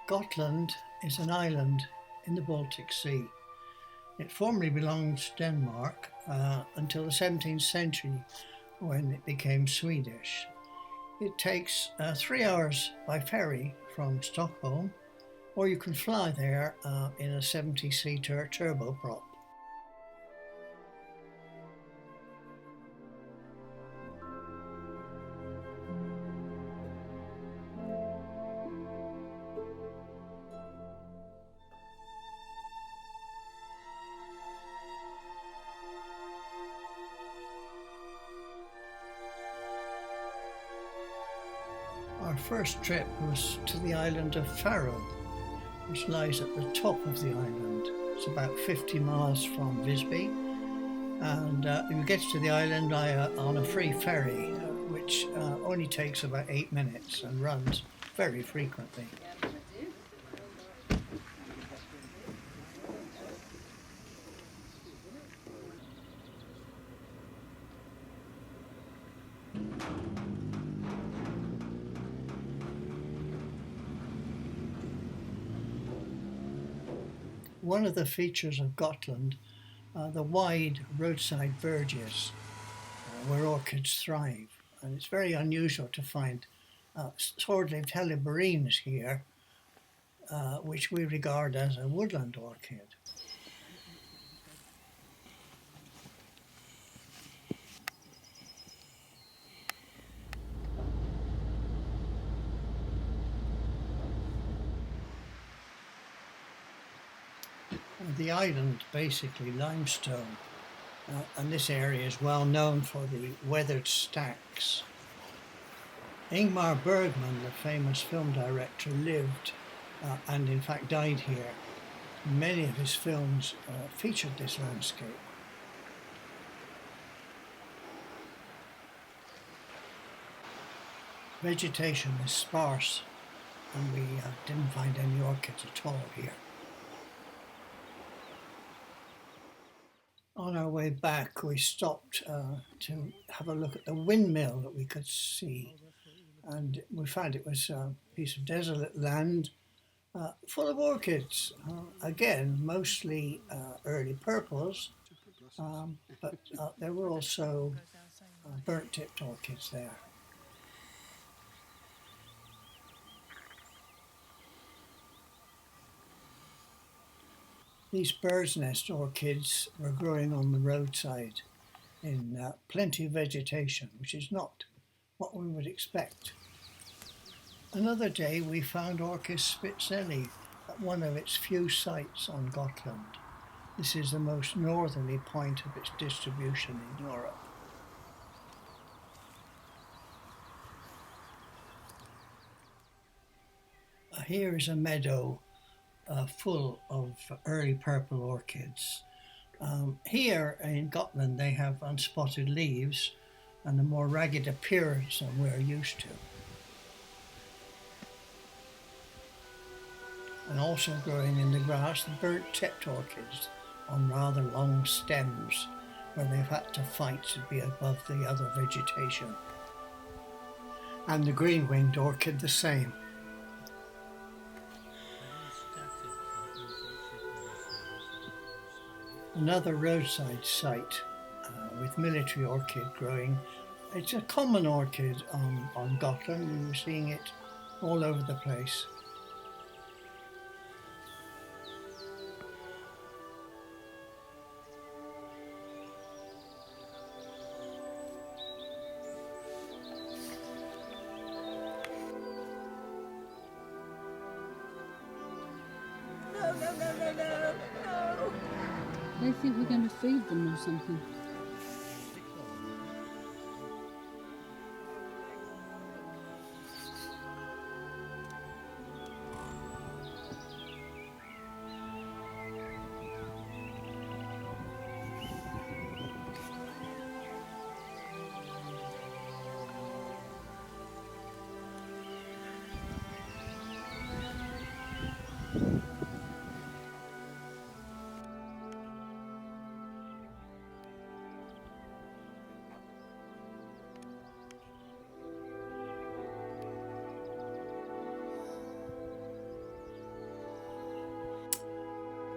Gotland is an island in the Baltic Sea. It formerly belonged to Denmark until the 17th century when it became Swedish. It takes 3 hours by ferry from Stockholm, or you can fly there in a 70-seater turboprop. Our first trip was to the island of Faroe, which lies at the top of the island. It's about 50 miles from Visby, and you get to the island on a free ferry, which only takes about 8 minutes and runs very frequently. One of the features of Gotland are the wide roadside verges where orchids thrive, and it's very unusual to find sword-leaved helleborines here, which we regard as a woodland orchid. The island, basically limestone, and this area is well known for the weathered stacks. Ingmar Bergman, the famous film director, lived and in fact died here. Many of his films featured this landscape. Vegetation is sparse, and we didn't find any orchids at all here. On our way back, we stopped to have a look at the windmill that we could see, and we found it was a piece of desolate land full of orchids. Again, mostly early purples, but there were also burnt-tipped orchids there. These bird's nest orchids were growing on the roadside in plenty of vegetation, which is not what we would expect. Another day we found Orchis spitzelli at one of its few sites on Gotland. This is the most northerly point of its distribution in Europe. Here is a meadow full of early purple orchids. Here in Gotland they have unspotted leaves and a more ragged appearance than we're used to. And also growing in the grass, the burnt-tipped orchids on rather long stems where they've had to fight to be above the other vegetation. And the green-winged orchid the same. Another roadside site with military orchid growing. It's a common orchid on Gotland. We were seeing it all over the place. No. They think we're going to feed them or something.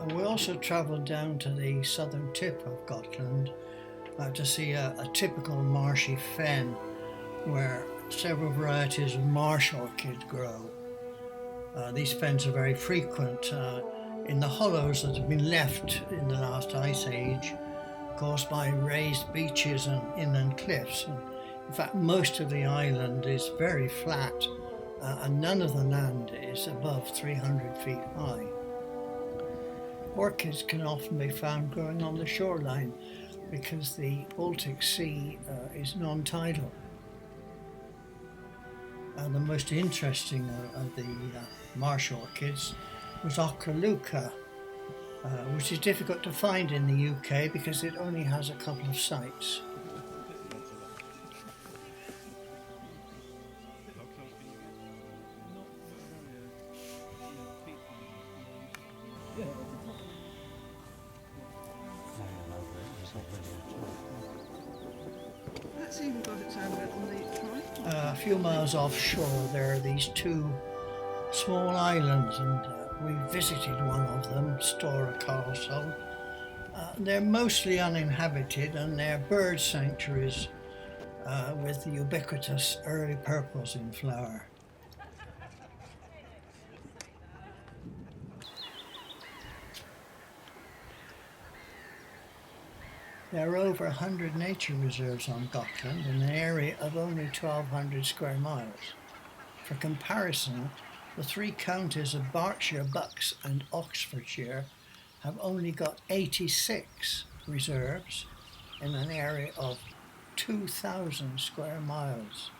And we also travelled down to the southern tip of Gotland to see a typical marshy fen where several varieties of marsh orchid grow. These fens are very frequent in the hollows that have been left in the last ice age, caused by raised beaches and inland cliffs. And in fact, most of the island is very flat and none of the land is above 300 feet high. Orchids can often be found growing on the shoreline because the Baltic Sea is non-tidal. The most interesting of the marsh orchids was Ochraluca, which is difficult to find in the UK because it only has a couple of sites. That's even got its own little neat tribe. A few miles offshore there are these two small islands, and we visited one of them, Stora Castle. They're mostly uninhabited and they're bird sanctuaries with the ubiquitous early purples in flower. There are over 100 nature reserves on Gotland in an area of only 1,200 square miles. For comparison, the three counties of Berkshire, Bucks and Oxfordshire have only got 86 reserves in an area of 2,000 square miles.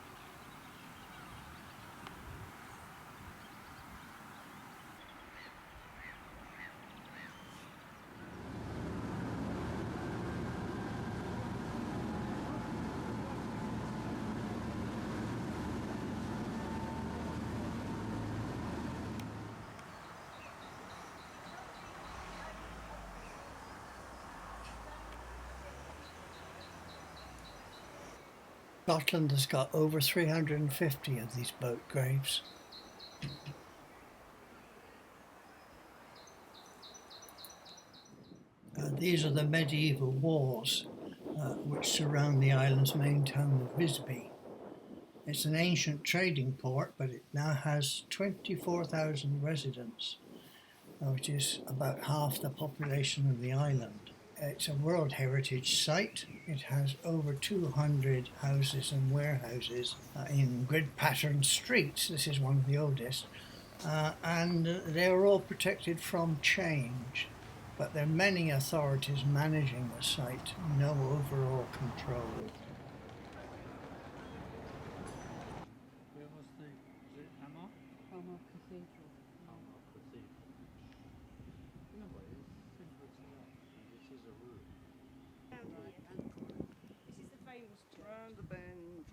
Gotland has got over 350 of these boat graves. These are the medieval walls which surround the island's main town of Visby. It's an ancient trading port, but it now has 24,000 residents, which is about half the population of the island. It's a World Heritage Site. It has over 200 houses and warehouses in grid-patterned streets. This is one of the oldest. And they're all protected from change. But there are many authorities managing the site, no overall control. Where was it Hamar? Hamar Cathedral. Hamar Cathedral. No, but it's similar to that. This is a room. This is the famous round the bend.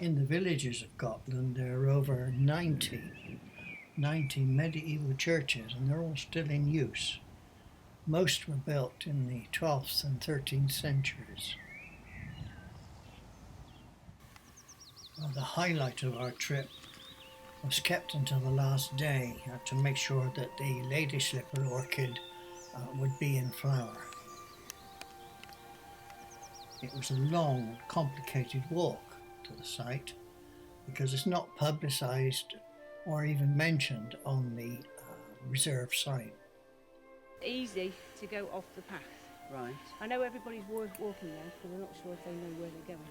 In the villages of Gotland, there are over 90 medieval churches, and they're all still in use. Most were built in the 12th and 13th centuries. The highlight of our trip was kept until the last day to make sure that the lady slipper orchid would be in flower. It was a long, complicated walk to the site because it's not publicised or even mentioned on the reserve site. Easy to go off the path. Right. I know everybody's walking there, but I'm not sure if they know where they're going.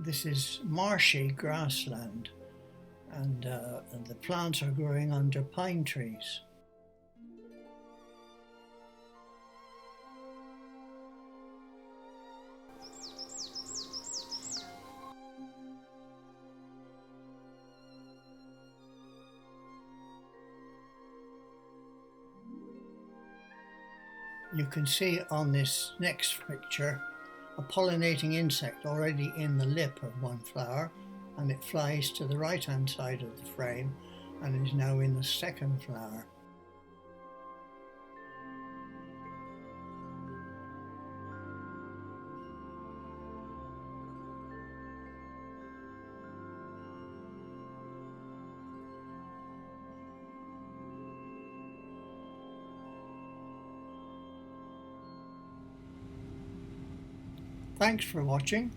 This is marshy grassland, and the plants are growing under pine trees. You can see on this next picture a pollinating insect already in the lip of one flower, and it flies to the right hand side of the frame and is now in the second flower. Thanks for watching.